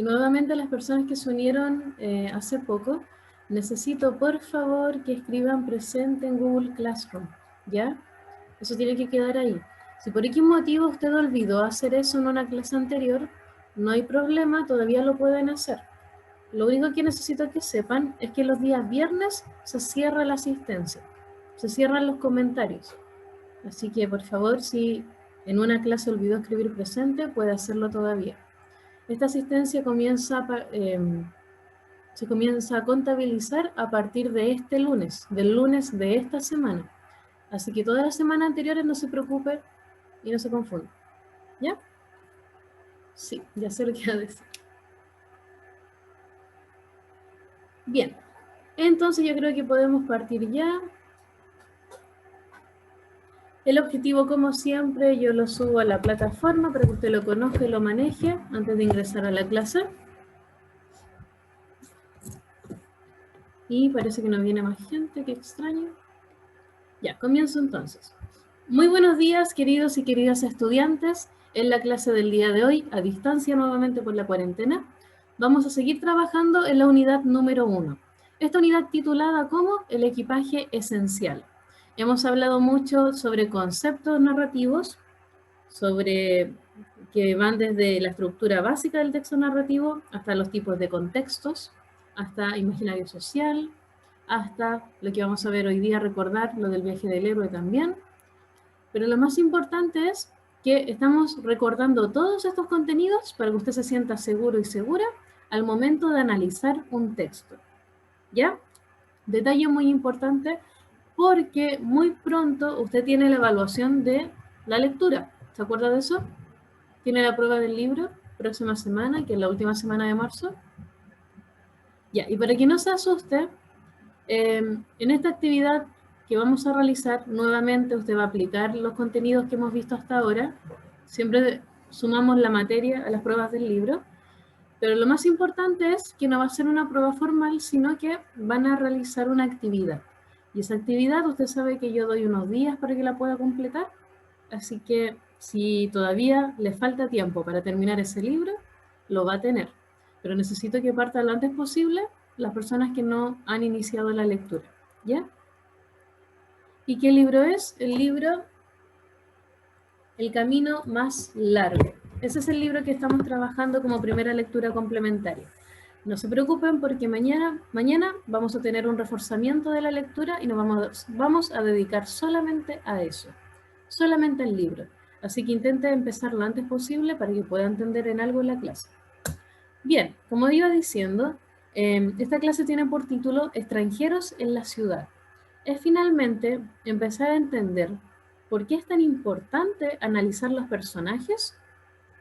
nuevamente las personas que se unieron hace poco, necesito por favor que escriban presente en Google Classroom, ¿ya? Eso tiene que quedar ahí. Si por X motivo usted olvidó hacer eso en una clase anterior, no hay problema, todavía lo pueden hacer. Lo único que necesito que sepan es que los días viernes se cierra la asistencia, se cierran los comentarios. Así que por favor, si en una clase olvidó escribir presente, puede hacerlo todavía. Esta asistencia se comienza a contabilizar a partir de este lunes, del lunes de esta semana. Así que todas las semanas anteriores no se preocupe y no se confunda. ¿Ya? Sí, ya sé lo que iba a decir. Bien, entonces yo creo que podemos partir ya. El objetivo, como siempre, yo lo subo a la plataforma para que usted lo conozca y lo maneje antes de ingresar a la clase. Y parece que no viene más gente, qué extraño. Ya, comienzo entonces. Muy buenos días, queridos y queridas estudiantes. En la clase del día de hoy, a distancia nuevamente por la cuarentena, vamos a seguir trabajando en la unidad número 1. Esta unidad titulada como el equipaje esencial. Hemos hablado mucho sobre conceptos narrativos, sobre que van desde la estructura básica del texto narrativo hasta los tipos de contextos, hasta imaginario social, hasta lo que vamos a ver hoy día, recordar lo del viaje del héroe también. Pero lo más importante es que estamos recordando todos estos contenidos para que usted se sienta seguro y segura al momento de analizar un texto. ¿Ya? Detalle muy importante porque muy pronto usted tiene la evaluación de la lectura. ¿Se acuerda de eso? Tiene la prueba del libro próxima semana, que es la última semana de marzo. Ya, y para que no se asuste, en esta actividad que vamos a realizar, nuevamente usted va a aplicar los contenidos que hemos visto hasta ahora. Siempre sumamos la materia a las pruebas del libro, pero lo más importante es que no va a ser una prueba formal, sino que van a realizar una actividad. Y esa actividad usted sabe que yo doy unos días para que la pueda completar, así que si todavía le falta tiempo para terminar ese libro, lo va a tener. Pero necesito que parta lo antes posible las personas que no han iniciado la lectura, ¿ya? ¿Y qué libro es? El libro El camino más largo. Ese es el libro que estamos trabajando como primera lectura complementaria. No se preocupen porque mañana vamos a tener un reforzamiento de la lectura y nos vamos a dedicar solamente a eso, solamente al libro. Así que intente empezar lo antes posible para que pueda entender en algo la clase. Bien, como iba diciendo, esta clase tiene por título Extranjeros en la ciudad. Es finalmente empezar a entender por qué es tan importante analizar los personajes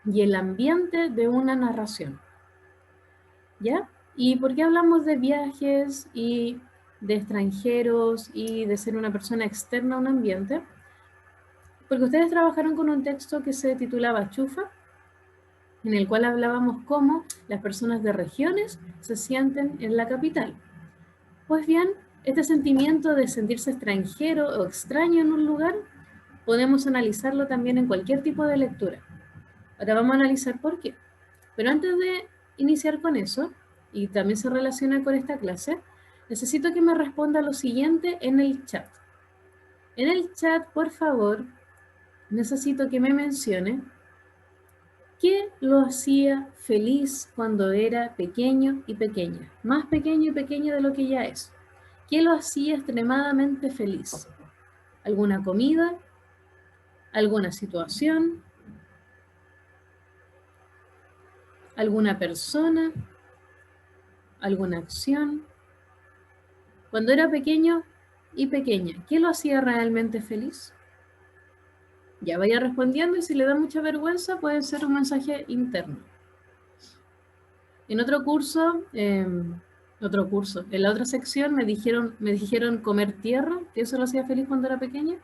y el ambiente de una narración. ¿Ya? ¿Y por qué hablamos de viajes y de extranjeros y de ser una persona externa a un ambiente? Porque ustedes trabajaron con un texto que se titulaba Chufa, en el cual hablábamos cómo las personas de regiones se sienten en la capital. Pues bien, este sentimiento de sentirse extranjero o extraño en un lugar, podemos analizarlo también en cualquier tipo de lectura. Ahora vamos a analizar por qué. Pero antes de iniciar con eso, y también se relaciona con esta clase, necesito que me responda lo siguiente en el chat. En el chat, por favor, necesito que me mencione ¿qué lo hacía feliz cuando era pequeño y pequeña? Más pequeño y pequeña de lo que ya es. ¿Qué lo hacía extremadamente feliz? ¿Alguna comida? ¿Alguna situación? ¿Alguna persona? ¿Alguna acción? Cuando era pequeño y pequeña, ¿qué lo hacía realmente feliz? Ya vaya respondiendo y si le da mucha vergüenza puede ser un mensaje interno. En otro curso, en la otra sección me dijeron comer tierra, que eso lo hacía feliz cuando era pequeña.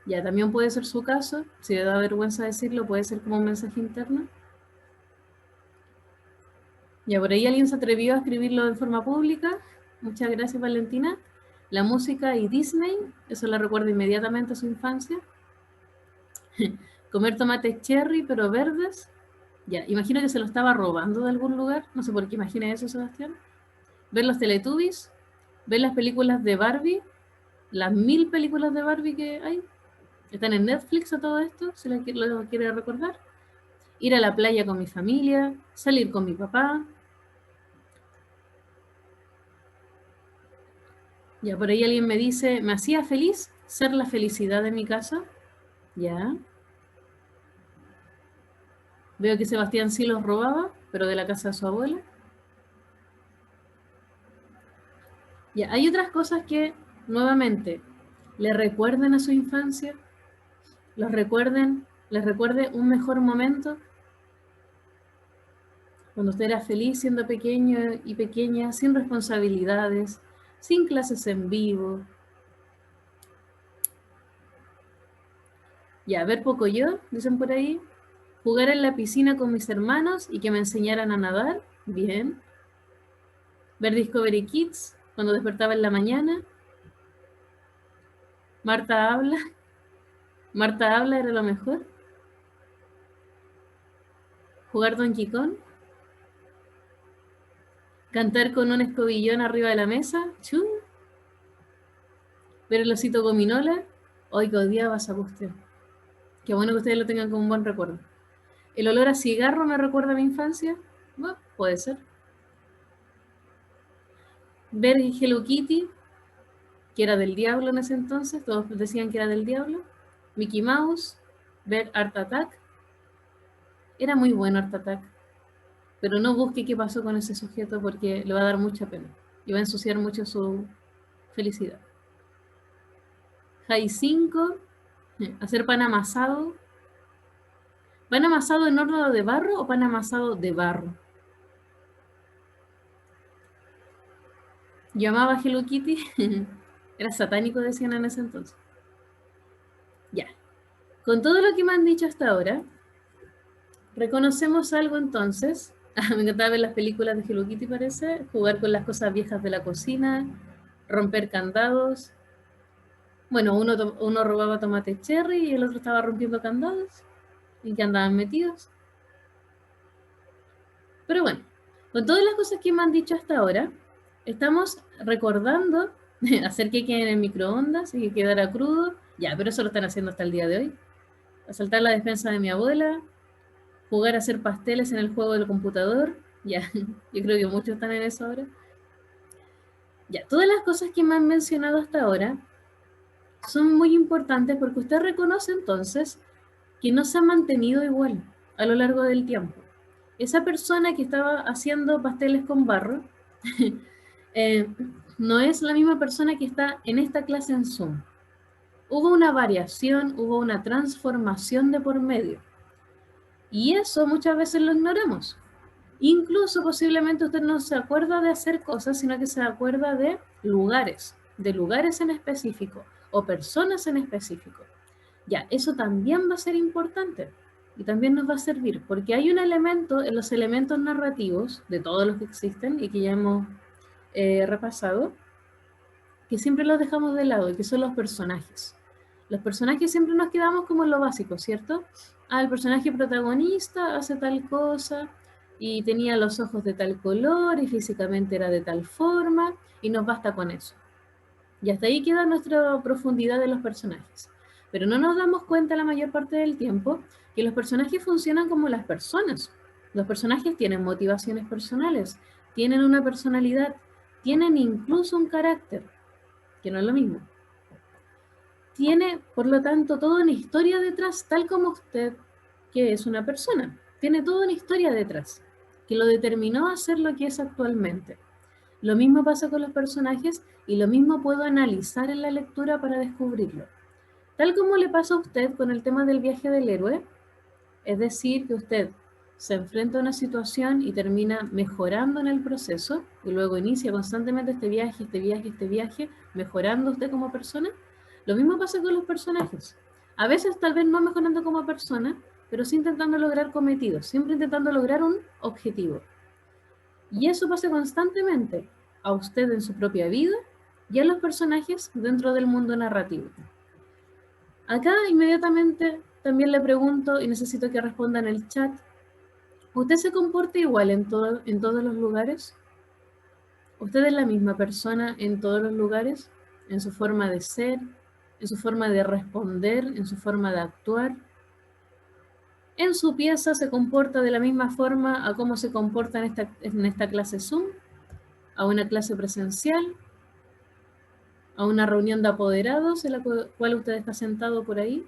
Ya, también puede ser su caso, si le da vergüenza decirlo, puede ser como un mensaje interno. Ya, por ahí alguien se atrevió a escribirlo de forma pública. Muchas gracias, Valentina. La música y Disney, eso la recuerda inmediatamente a su infancia. Comer tomates cherry, pero verdes. Ya, imagino que se lo estaba robando de algún lugar. No sé por qué imagina eso, Sebastián. Ver los Teletubbies, ver las películas de Barbie, las 1000 películas de Barbie que hay. Están en Netflix a todo esto, si lo quiere recordar. Ir a la playa con mi familia, salir con mi papá. Ya, por ahí alguien me dice, me hacía feliz ser la felicidad de mi casa. Ya. Veo que Sebastián sí los robaba, pero de la casa de su abuela. Ya, hay otras cosas que, nuevamente, le recuerden a su infancia, les recuerde un mejor momento, cuando usted era feliz siendo pequeño y pequeña, sin responsabilidades, sin clases en vivo. Ya, ver poco yo, dicen por ahí. Jugar en la piscina con mis hermanos y que me enseñaran a nadar, bien. Ver Discovery Kids cuando despertaba en la mañana. Marta habla. Marta habla era lo mejor. Jugar Donkey Kong. Cantar con un escobillón arriba de la mesa. ¡Chu! Ver el osito gominola. Hoy que odiaba esa cuestión. Qué bueno que ustedes lo tengan como un buen recuerdo. El olor a cigarro me recuerda a mi infancia. Bueno, puede ser. Ver Hello Kitty, que era del diablo en ese entonces. Todos decían que era del diablo. Mickey Mouse. Ver Art Attack. Era muy bueno Art Attack. Pero no busque qué pasó con ese sujeto porque le va a dar mucha pena. Y va a ensuciar mucho su felicidad. High 5. Hacer pan amasado. ¿Pan amasado en horno de barro o pan amasado de barro? Yo amaba Hello Kitty. Era satánico, decían en ese entonces. Ya. Con todo lo que me han dicho hasta ahora, reconocemos algo entonces. Me encantaba ver las películas de Hello Kitty, parece. Jugar con las cosas viejas de la cocina. Romper candados. Bueno, uno robaba tomate cherry y el otro estaba rompiendo candados. ¿En qué andaban metidos? Pero bueno, con todas las cosas que me han dicho hasta ahora, estamos recordando hacer que quede en el microondas y que quedara crudo. Ya, pero eso lo están haciendo hasta el día de hoy. Asaltar la despensa de mi abuela, jugar a hacer pasteles en el juego del computador. Ya, yo creo que muchos están en eso ahora. Ya, todas las cosas que me han mencionado hasta ahora son muy importantes porque usted reconoce entonces que no se ha mantenido igual a lo largo del tiempo. Esa persona que estaba haciendo pasteles con barro no es la misma persona que está en esta clase en Zoom. Hubo una variación, hubo una transformación de por medio. Y eso muchas veces lo ignoramos. Incluso posiblemente usted no se acuerda de hacer cosas, sino que se acuerda de lugares en específico o personas en específico. Ya, eso también va a ser importante y también nos va a servir, porque hay un elemento en los elementos narrativos de todos los que existen y que ya hemos repasado, que siempre los dejamos de lado y que son los personajes. Los personajes siempre nos quedamos como en lo básico, ¿cierto? Ah, el personaje protagonista hace tal cosa y tenía los ojos de tal color y físicamente era de tal forma y nos basta con eso. Y hasta ahí queda nuestra profundidad de los personajes. Pero no nos damos cuenta la mayor parte del tiempo que los personajes funcionan como las personas. Los personajes tienen motivaciones personales, tienen una personalidad, tienen incluso un carácter, que no es lo mismo. Tiene, por lo tanto, toda una historia detrás, tal como usted, que es una persona. Tiene toda una historia detrás, que lo determinó a ser lo que es actualmente. Lo mismo pasa con los personajes y lo mismo puedo analizar en la lectura para descubrirlo. Tal como le pasa a usted con el tema del viaje del héroe, es decir, que usted se enfrenta a una situación y termina mejorando en el proceso y luego inicia constantemente este viaje, mejorando usted como persona. Lo mismo pasa con los personajes. A veces tal vez no mejorando como persona, pero sí intentando lograr cometidos, siempre intentando lograr un objetivo. Y eso pasa constantemente a usted en su propia vida y a los personajes dentro del mundo narrativo. Acá inmediatamente también le pregunto y necesito que responda en el chat, ¿Usted se comporta igual en todos los lugares? ¿Usted es la misma persona en todos los lugares? ¿En su forma de ser? ¿En su forma de responder? ¿En su forma de actuar? ¿En su pieza se comporta de la misma forma a cómo se comporta en esta clase Zoom? ¿A una clase presencial? ¿A una reunión de apoderados en la cual usted está sentado por ahí?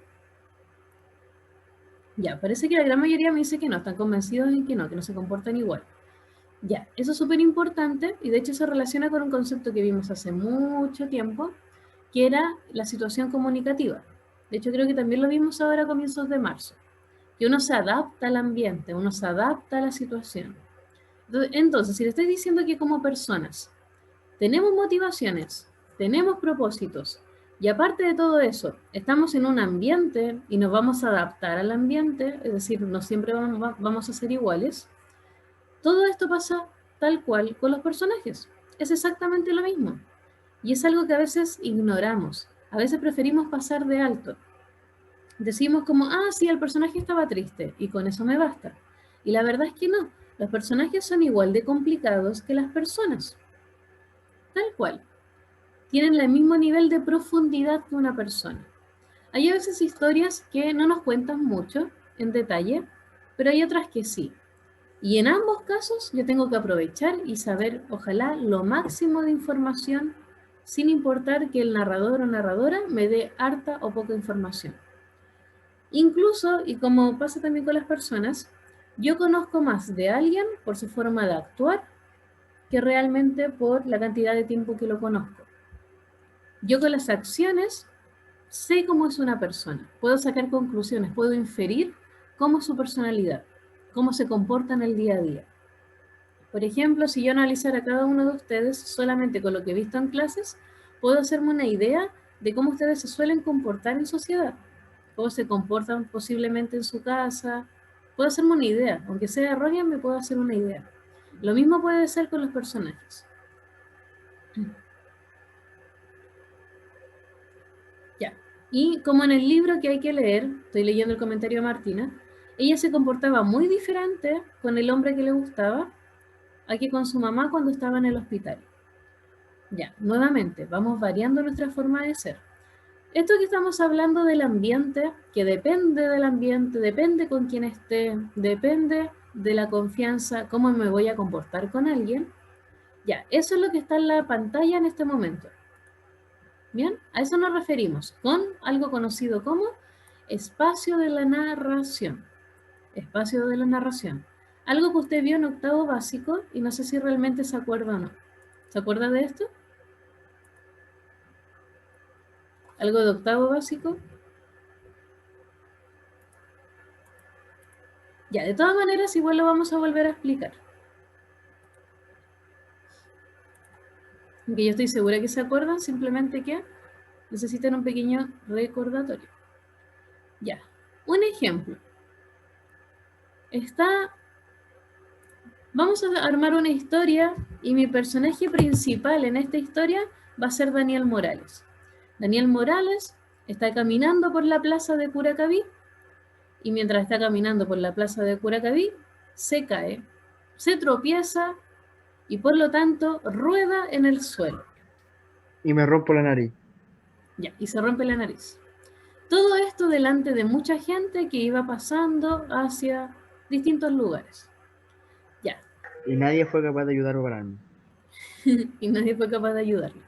Ya, parece que la gran mayoría me dice que no, están convencidos en que no se comportan igual. Ya, eso es súper importante y de hecho se relaciona con un concepto que vimos hace mucho tiempo, que era la situación comunicativa. De hecho, creo que también lo vimos ahora a comienzos de marzo, que uno se adapta al ambiente, uno se adapta a la situación. Entonces, si le estoy diciendo que como personas tenemos motivaciones, tenemos propósitos, y aparte de todo eso, estamos en un ambiente y nos vamos a adaptar al ambiente, es decir, no siempre vamos a ser iguales, todo esto pasa tal cual con los personajes. Es exactamente lo mismo. Y es algo que a veces ignoramos. A veces preferimos pasar de alto. Decimos como, sí, el personaje estaba triste y con eso me basta. Y la verdad es que no. Los personajes son igual de complicados que las personas. Tal cual. Tienen el mismo nivel de profundidad que una persona. Hay a veces historias que no nos cuentan mucho en detalle, pero hay otras que sí. Y en ambos casos yo tengo que aprovechar y saber, ojalá, lo máximo de información, sin importar que el narrador o narradora me dé harta o poca información. Incluso, y como pasa también con las personas, yo conozco más de alguien por su forma de actuar que realmente por la cantidad de tiempo que lo conozco. Yo con las acciones sé cómo es una persona, puedo sacar conclusiones, puedo inferir cómo es su personalidad, cómo se comporta en el día a día. Por ejemplo, si yo analizara a cada uno de ustedes solamente con lo que he visto en clases, puedo hacerme una idea de cómo ustedes se suelen comportar en sociedad, cómo se comportan posiblemente en su casa. Puedo hacerme una idea, aunque sea errónea, me puedo hacer una idea. Lo mismo puede ser con los personajes. Ya. Y como en el libro que hay que leer, estoy leyendo el comentario de Martina, ella se comportaba muy diferente con el hombre que le gustaba a que con su mamá cuando estaba en el hospital. Ya, nuevamente, vamos variando nuestra forma de ser. Esto que estamos hablando del ambiente, que depende del ambiente, depende con quién esté, depende de la confianza, cómo me voy a comportar con alguien. Ya, eso es lo que está en la pantalla en este momento. Bien, a eso nos referimos con algo conocido como espacio de la narración. Espacio de la narración. Algo que usted vio en octavo básico y no sé si realmente se acuerda o no. ¿Se acuerda de esto? ¿Algo de octavo básico? Ya, de todas maneras, igual lo vamos a volver a explicar. Aunque yo estoy segura que se acuerdan, simplemente que necesitan un pequeño recordatorio. Ya, un ejemplo. Vamos a armar una historia y mi personaje principal en esta historia va a ser Daniel Morales. Daniel Morales está caminando por la plaza de Curacaví y mientras está caminando por la plaza de Curacaví, se cae, se tropieza y por lo tanto rueda en el suelo. Y me rompo la nariz. Ya, y se rompe la nariz. Todo esto delante de mucha gente que iba pasando hacia distintos lugares. Ya. Y nadie fue capaz de ayudar a pararme. Y nadie fue capaz de ayudarle.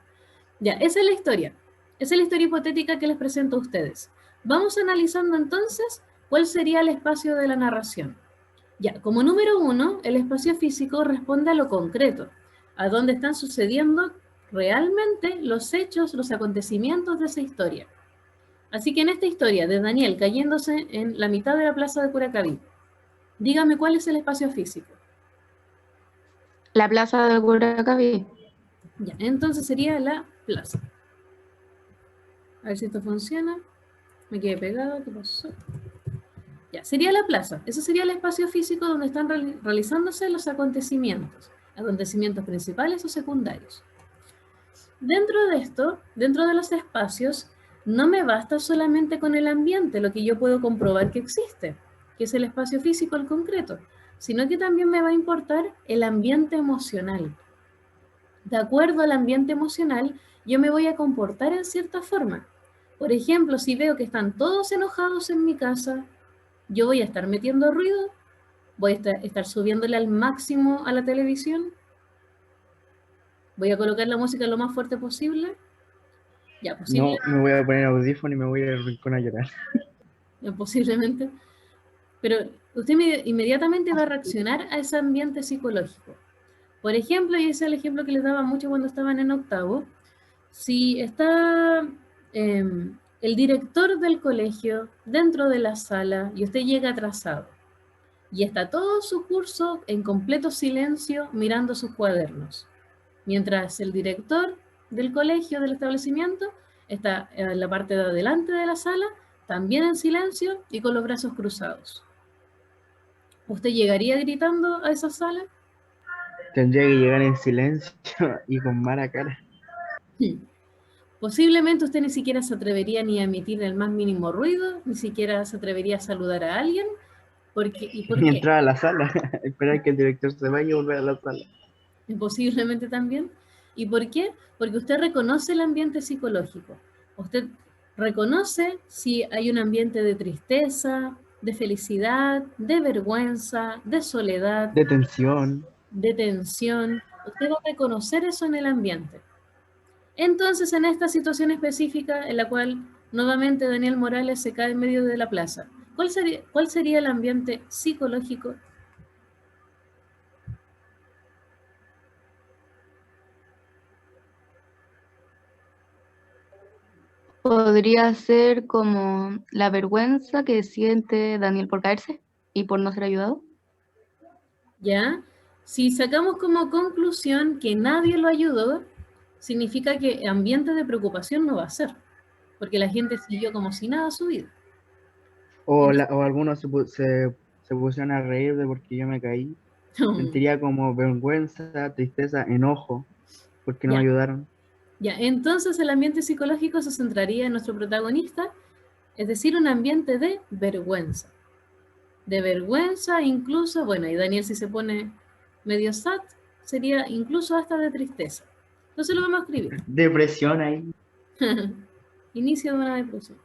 Ya, esa es la historia. Esa es la historia hipotética que les presento a ustedes. Vamos analizando entonces cuál sería el espacio de la narración. Ya, como número 1, el espacio físico responde a lo concreto, a dónde están sucediendo realmente los hechos, los acontecimientos de esa historia. Así que en esta historia de Daniel cayéndose en la mitad de la plaza de Curacaví, dígame cuál es el espacio físico. La plaza de Curacaví. Ya, entonces sería la plaza. A ver si esto funciona. Me quedé pegado, ¿qué pasó? Ya, sería la plaza. Eso sería el espacio físico donde están realizándose los acontecimientos principales o secundarios. Dentro de esto, dentro de los espacios, no me basta solamente con el ambiente, lo que yo puedo comprobar que existe, que es el espacio físico, el concreto. sino que también me va a importar el ambiente emocional. De acuerdo al ambiente emocional, yo me voy a comportar en cierta forma. Por ejemplo, si veo que están todos enojados en mi casa, yo voy a estar metiendo ruido, voy a estar subiéndole al máximo a la televisión, voy a colocar la música lo más fuerte posible. Ya, No, me voy a poner audífono y me voy a ir al rincón a llorar. posiblemente. Pero usted inmediatamente va a reaccionar a ese ambiente psicológico. Por ejemplo, y ese es el ejemplo que les daba mucho cuando estaban en octavo, si está el director del colegio dentro de la sala y usted llega atrasado y está todo su curso en completo silencio mirando sus cuadernos, mientras el director del colegio, del establecimiento, está en la parte de adelante de la sala, también en silencio y con los brazos cruzados. ¿Usted llegaría gritando a esa sala? Tendría que llegar en silencio y con mala cara. Posiblemente usted ni siquiera se atrevería ni a emitir el más mínimo ruido, ni siquiera se atrevería a saludar a alguien. ¿Y por Ni qué? entrar a la sala, esperar que el director se vaya y volver a la sala. Posiblemente también. ¿Y por qué? Porque usted reconoce el ambiente psicológico. Usted reconoce si hay un ambiente de tristeza, de felicidad, de vergüenza, de soledad, De tensión. de tensión. Usted va a reconocer eso en el ambiente. Entonces, en esta situación específica en la cual nuevamente Daniel Morales se cae en medio de la plaza, ¿cuál sería el ambiente psicológico? Podría ser como la vergüenza que siente Daniel por caerse y por no ser ayudado. ¿Ya? Si sacamos como conclusión que nadie lo ayudó, significa que ambiente de preocupación no va a ser, porque la gente siguió como si nada su vida. O algunos se pusieron a reír de porque yo me caí. Sentiría como vergüenza, tristeza, enojo, porque no me Ya, ayudaron. ya. Entonces el ambiente psicológico se centraría en nuestro protagonista, es decir, un ambiente de vergüenza. De vergüenza, incluso, bueno, y Daniel si se pone medio sad, sería incluso hasta de tristeza. Entonces lo vamos a escribir. Depresión ahí. Inicio de una depresión.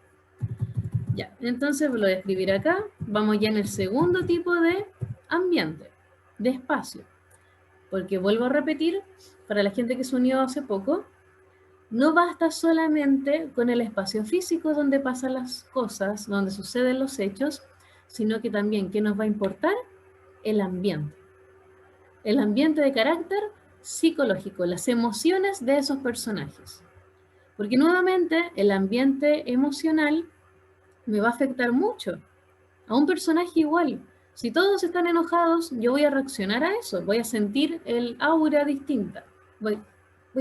Ya, entonces lo voy a escribir acá. Vamos ya en el segundo tipo de ambiente, de espacio. Porque vuelvo a repetir, para la gente que se unió hace poco, no basta solamente con el espacio físico donde pasan las cosas, donde suceden los hechos, sino que también, ¿qué nos va a importar? El ambiente. El ambiente de carácter psicológico, las emociones de esos personajes. Porque nuevamente el ambiente emocional me va a afectar mucho. A un personaje igual. Si todos están enojados, yo voy a reaccionar a eso, voy a sentir el aura distinta, voy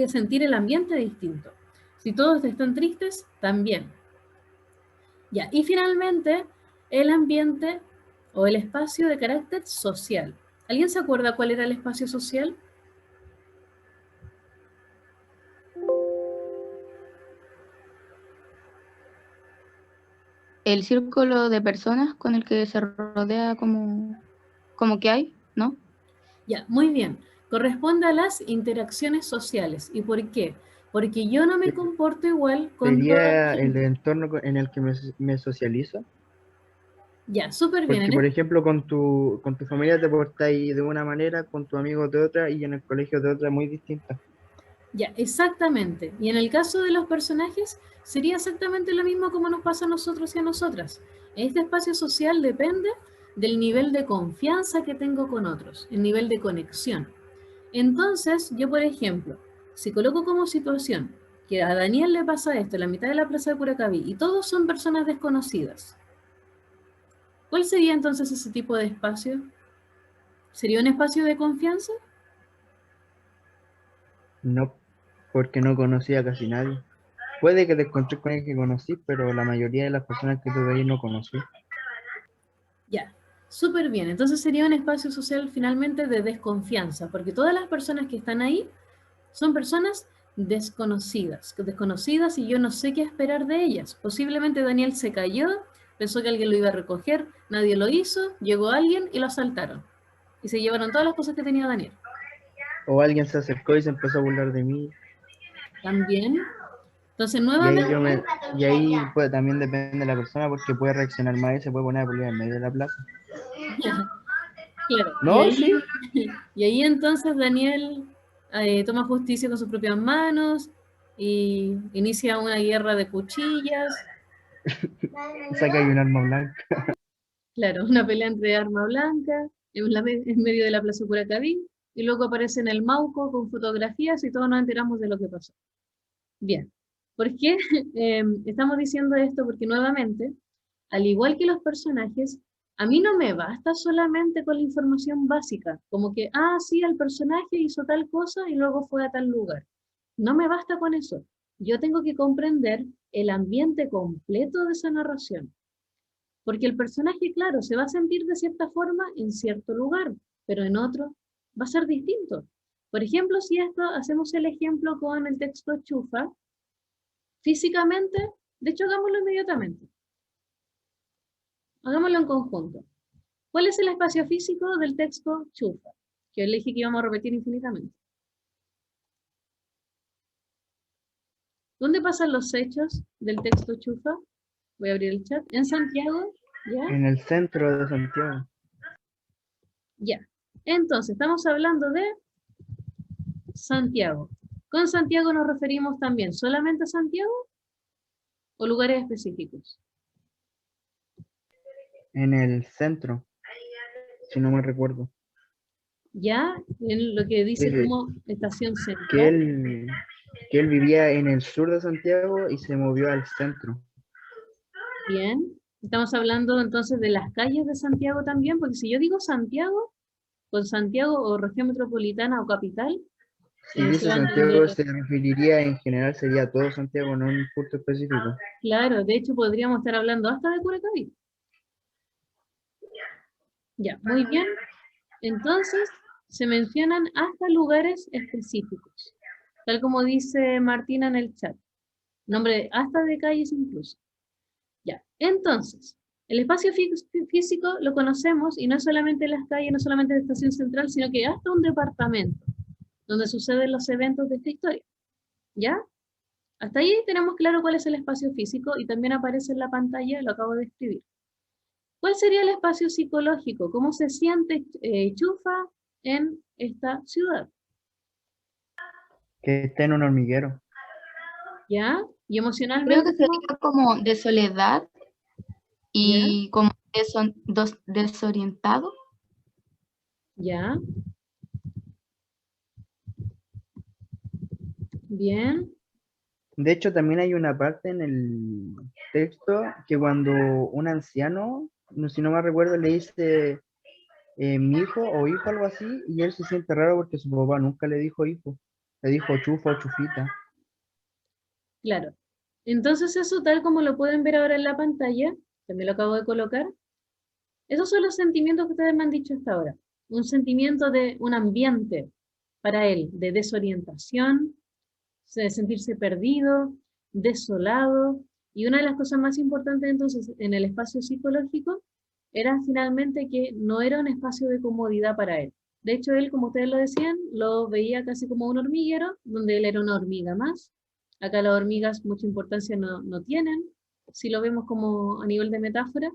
a sentir el ambiente distinto. Si todos están tristes, también. Ya, y finalmente, el ambiente o el espacio de carácter social. ¿Alguien se acuerda cuál era el espacio social? El círculo de personas con el que se rodea como que hay, ¿no? Ya, muy bien. Corresponde a las interacciones sociales. ¿Y por qué? Porque yo no me comporto igual con toda la Sería el gente. entorno en el que me socializo. Ya, súper bien. Porque, por ejemplo, con tu familia te portáis de una manera, con tu amigo de otra y en el colegio de otra muy distinta. Ya, exactamente. Y en el caso de los personajes, sería exactamente lo mismo como nos pasa a nosotros y a nosotras. Este espacio social depende del nivel de confianza que tengo con otros, el nivel de conexión. Entonces, yo, por ejemplo, si coloco como situación que a Daniel le pasa esto en la mitad de la plaza de Curacaví y todos son personas desconocidas, ¿cuál sería entonces ese tipo de espacio? ¿Sería un espacio de confianza? No, porque no conocía a casi nadie. Puede que te encontré con alguien que conocí, pero la mayoría de las personas que tuve ahí no conocí. Ya, súper bien. Entonces sería un espacio social finalmente de desconfianza, porque todas las personas que están ahí son personas desconocidas y yo no sé qué esperar de ellas. Posiblemente Daniel se cayó, pensó que alguien lo iba a recoger, nadie lo hizo, llegó alguien y lo asaltaron. y se llevaron todas las cosas que tenía Daniel. O alguien se acercó y se empezó a burlar de mí. También. Entonces, Y ahí nuevamente, y ahí pues, también depende de la persona porque puede reaccionar mal y se puede poner a pelear en medio de la plaza. claro, No, sí. y ahí entonces Daniel toma justicia con sus propias manos y inicia una guerra de cuchillas. Saca ahí un arma blanca. Claro, una pelea entre arma blanca en medio de la plaza Curacaví, y luego aparece en el Mauco con fotografías y todos nos enteramos de lo que pasó. Bien, ¿por qué estamos diciendo esto? Porque nuevamente, al igual que los personajes, a mí no me basta solamente con la información básica, como que, sí, el personaje hizo tal cosa y luego fue a tal lugar. No me basta con eso. Yo tengo que comprender el ambiente completo de esa narración. Porque el personaje, claro, se va a sentir de cierta forma en cierto lugar, pero en otro va a ser distinto. Por ejemplo, si esto hacemos el ejemplo con el texto Chufa, físicamente, de hecho hagámoslo inmediatamente, hagámoslo en conjunto. ¿Cuál es el espacio físico del texto Chufa? Que yo le dije que íbamos a repetir infinitamente. ¿Dónde pasan los hechos del texto Chufa? Voy a abrir el chat. ¿En Santiago? ¿Ya? En el centro de Santiago. Ya. Entonces, estamos hablando de Santiago. ¿Con Santiago nos referimos también solamente a Santiago o lugares específicos? En el centro, si no me recuerdo. Ya, en lo que dice Que, como estación que central. él vivía en el sur de Santiago y se movió al centro. Bien. Estamos hablando entonces de las calles de Santiago también, porque si yo digo Santiago, con Santiago o región metropolitana o capital, Si dice se va a Santiago, entender. se referiría en general, sería todo Santiago, no un punto específico. Claro, de hecho podríamos estar hablando hasta de Curacaví. Ya, muy bien. Entonces, se mencionan hasta lugares específicos, tal como dice Martina en el chat. Nombre hasta de calles incluso. Ya, entonces, el espacio físico lo conocemos y no solamente las calles, no solamente la estación central, sino que hasta un departamento donde suceden los eventos de esta historia. ¿Ya? Hasta ahí tenemos claro cuál es el espacio físico y también aparece en la pantalla, lo acabo de escribir. ¿Cuál sería el espacio psicológico? ¿Cómo se siente Chufa en esta ciudad? Que está en un hormiguero. ¿Ya? Y Creo emocionalmente, que sería como de soledad ¿ya? y como desorientado. ¿Ya? Bien. De hecho, también hay una parte en el texto que cuando un anciano, si no me recuerdo, le dice mi hijo o hijo, algo así, y él se siente raro porque su papá nunca le dijo hijo, le dijo chufa o chufita. Claro. Entonces eso, tal como lo pueden ver ahora en la pantalla, también lo acabo de colocar, esos son los sentimientos que ustedes me han dicho hasta ahora. Un sentimiento de un ambiente para él, de desorientación, de sentirse perdido, desolado. Y una de las cosas más importantes entonces en el espacio psicológico era finalmente que no era un espacio de comodidad para él. De hecho, él, como ustedes lo decían, lo veía casi como un hormiguero, donde él era una hormiga más. Acá las hormigas mucha importancia no tienen, si lo vemos como a nivel de metáfora.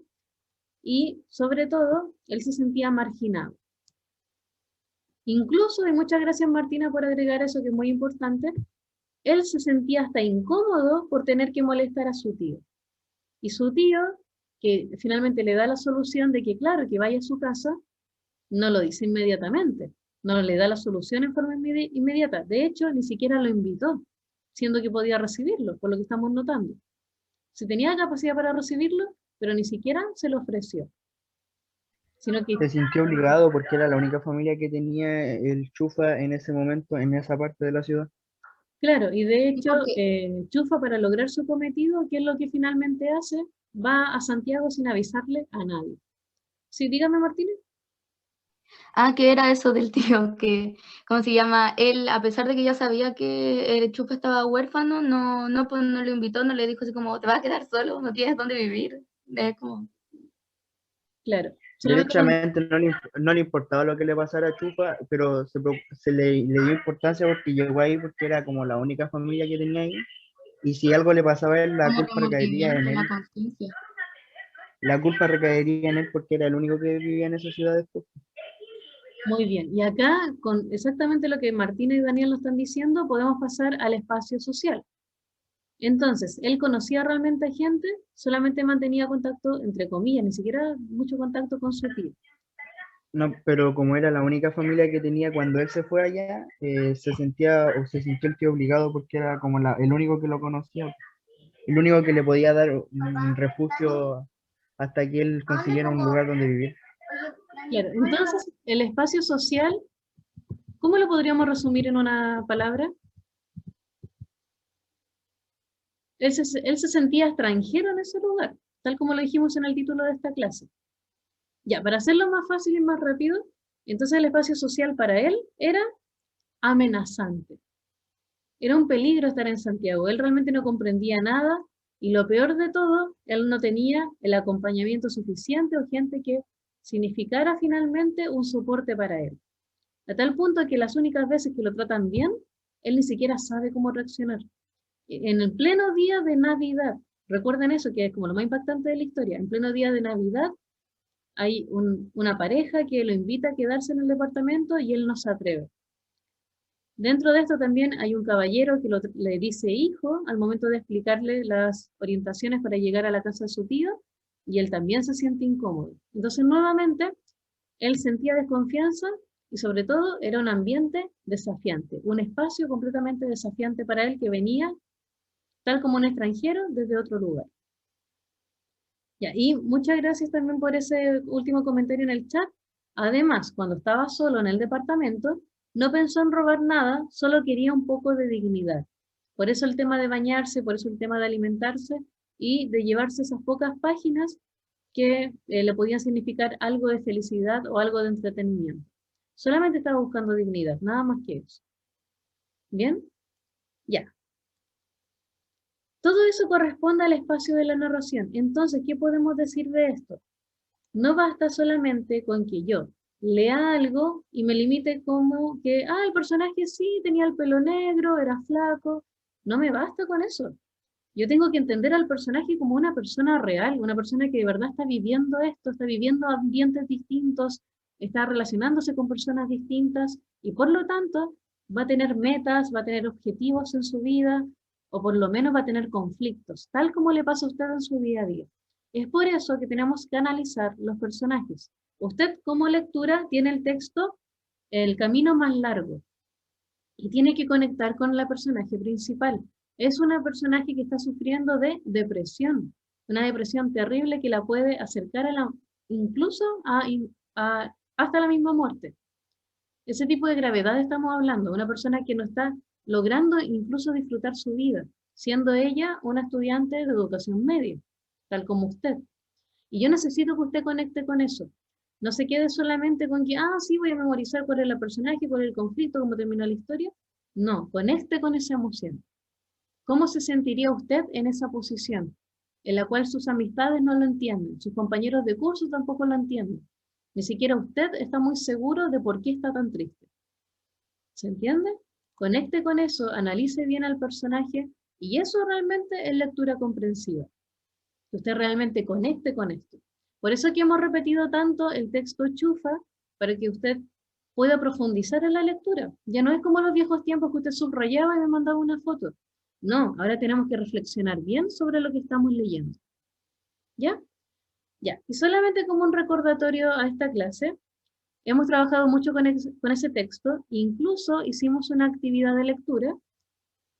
Y sobre todo, él se sentía marginado. Incluso, y muchas gracias Martina por agregar eso que es muy importante, él se sentía hasta incómodo por tener que molestar a su tío. Y su tío, que finalmente le da la solución de que, claro, que vaya a su casa, no lo dice inmediatamente, no le da la solución en forma inmediata. De hecho, ni siquiera lo invitó, siendo que podía recibirlo, por lo que estamos notando. Si tenía capacidad para recibirlo, pero ni siquiera se lo ofreció. Sino que, Se sintió obligado porque era la única familia que tenía el chufa en ese momento, en esa parte de la ciudad. claro, y de Sí, hecho, porque, Chufa, para lograr su cometido, ¿qué es lo que finalmente hace? Va a Santiago sin avisarle a nadie. Sí, dígame, Martínez. que era eso del tío, que, ¿cómo se llama? Él, a pesar de que ya sabía que el Chufa estaba huérfano, pues, no lo invitó, no le dijo así como, te vas a quedar solo, no tienes dónde vivir. Es como, Claro. Solamente con- Derechamente no le importaba lo que le pasara a Chupa, pero le dio importancia porque llegó ahí porque era como la única familia que tenía ahí. Y si algo le pasaba a él, la Como culpa recaería en remordimiento, él. la conciencia. La culpa recaería en él porque era el único que vivía en esa ciudad después. Muy bien. Y acá, con exactamente lo que Martina y Daniel nos están diciendo, podemos pasar al espacio social. Entonces, él conocía realmente a gente, solamente mantenía contacto, entre comillas, ni siquiera mucho contacto con su tío. No, pero como era la única familia que tenía cuando él se fue allá, se sintió el tío obligado porque era como el único que lo conocía, el único que le podía dar un refugio hasta que él consiguiera un lugar donde vivir. Claro, entonces, el espacio social, ¿cómo lo podríamos resumir en una palabra? Él se sentía extranjero en ese lugar, tal como lo dijimos en el título de esta clase. Ya, para hacerlo más fácil y más rápido, entonces el espacio social para él era amenazante. Era un peligro estar en Santiago. Él realmente no comprendía nada y lo peor de todo, él no tenía el acompañamiento suficiente o gente que significara finalmente un soporte para él. A tal punto que las únicas veces que lo tratan bien, él ni siquiera sabe cómo reaccionar. En el pleno día de Navidad, recuerden eso, que es como lo más impactante de la historia, en pleno día de Navidad hay una pareja que lo invita a quedarse en el departamento y él no se atreve. Dentro de esto también hay un caballero que le dice hijo al momento de explicarle las orientaciones para llegar a la casa de su tío, y él también se siente incómodo. Entonces, nuevamente, él sentía desconfianza y sobre todo era un ambiente desafiante, un espacio completamente desafiante para él que venía, tal como un extranjero, desde otro lugar. Ya, y muchas gracias también por ese último comentario en el chat. Además, cuando estaba solo en el departamento, no pensó en robar nada, solo quería un poco de dignidad. Por eso el tema de bañarse, por eso el tema de alimentarse y de llevarse esas pocas páginas que le podían significar algo de felicidad o algo de entretenimiento. Solamente estaba buscando dignidad, nada más que eso. ¿Bien? Ya. Todo eso corresponde al espacio de la narración. Entonces, ¿qué podemos decir de esto? No basta solamente con que yo lea algo y me limite como que, el personaje sí tenía el pelo negro, era flaco. No me basta con eso. Yo tengo que entender al personaje como una persona real, una persona que de verdad está viviendo esto, está viviendo ambientes distintos, está relacionándose con personas distintas y por lo tanto va a tener metas, va a tener objetivos en su vida o por lo menos va a tener conflictos, tal como le pasa a usted en su día a día. Es por eso que tenemos que analizar los personajes. Usted como lectura tiene el texto El camino más largo y tiene que conectar con la personaje principal. Es una personaje que está sufriendo de depresión, una depresión terrible que la puede acercar incluso hasta la misma muerte. Ese tipo de gravedad estamos hablando, una persona que no está logrando incluso disfrutar su vida, siendo ella una estudiante de educación media, tal como usted. Y yo necesito que usted conecte con eso. No se quede solamente con que, sí, voy a memorizar cuál es el personaje, cuál es el conflicto, cómo terminó la historia. No, conecte con esa emoción. ¿Cómo se sentiría usted en esa posición, en la cual sus amistades no lo entienden, sus compañeros de curso tampoco lo entienden? Ni siquiera usted está muy seguro de por qué está tan triste. ¿Se entiende? Conecte con eso, analice bien al personaje, y eso realmente es lectura comprensiva. Que usted realmente conecte con esto. Por eso que hemos repetido tanto el texto Chufa, para que usted pueda profundizar en la lectura. Ya no es como los viejos tiempos que usted subrayaba y me mandaba una foto. No, ahora tenemos que reflexionar bien sobre lo que estamos leyendo. ¿Ya? Ya. Y solamente como un recordatorio a esta clase, hemos trabajado mucho con ese texto, incluso hicimos una actividad de lectura,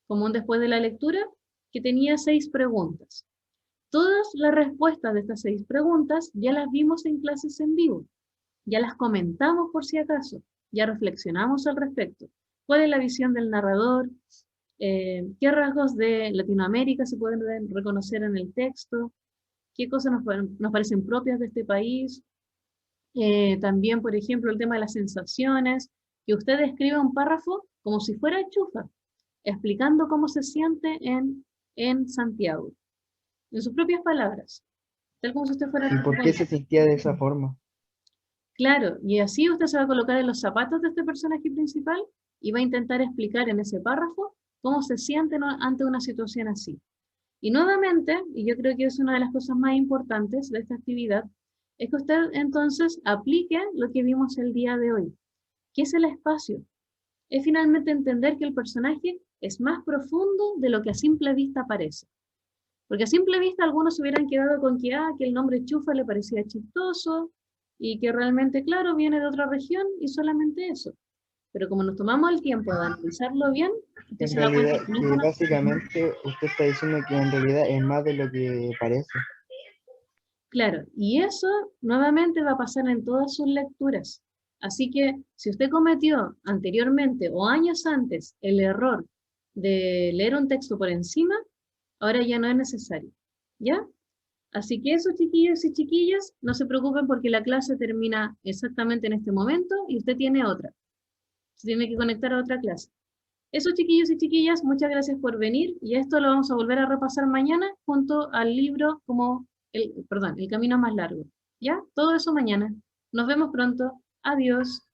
como un después de la lectura, que tenía 6 preguntas. Todas las respuestas de estas 6 preguntas ya las vimos en clases en vivo, ya las comentamos por si acaso, ya reflexionamos al respecto. ¿Cuál es la visión del narrador? ¿Qué rasgos de Latinoamérica se pueden reconocer en el texto? ¿Qué cosas nos parecen propias de este país? También, por ejemplo, el tema de las sensaciones, que usted escriba un párrafo como si fuera Chufa, explicando cómo se siente en Santiago, en sus propias palabras, tal como si usted fuera ¿Y por qué se sentía de esa forma? Claro, y así usted se va a colocar en los zapatos de este personaje principal y va a intentar explicar en ese párrafo cómo se siente ante una situación así. Y nuevamente, y yo creo que es una de las cosas más importantes de esta actividad, es que usted entonces aplique lo que vimos el día de hoy, que es el espacio. Es finalmente entender que el personaje es más profundo de lo que a simple vista parece. Porque a simple vista algunos se hubieran quedado con que el nombre Chufa le parecía chistoso y que realmente, claro, viene de otra región y solamente eso. Pero como nos tomamos el tiempo de analizarlo bien, usted En se da cuenta realidad, que no es que una... básicamente usted está diciendo que en realidad es más de lo que parece. Claro, y eso nuevamente va a pasar en todas sus lecturas. Así que si usted cometió anteriormente o años antes el error de leer un texto por encima, ahora ya no es necesario. ¿Ya? Así que eso, chiquillos y chiquillas, no se preocupen porque la clase termina exactamente en este momento y usted tiene otra. Se tiene que conectar a otra clase. Eso, chiquillos y chiquillas, muchas gracias por venir y esto lo vamos a volver a repasar mañana junto al libro El camino más largo. ¿Ya? Todo eso mañana. Nos vemos pronto. Adiós.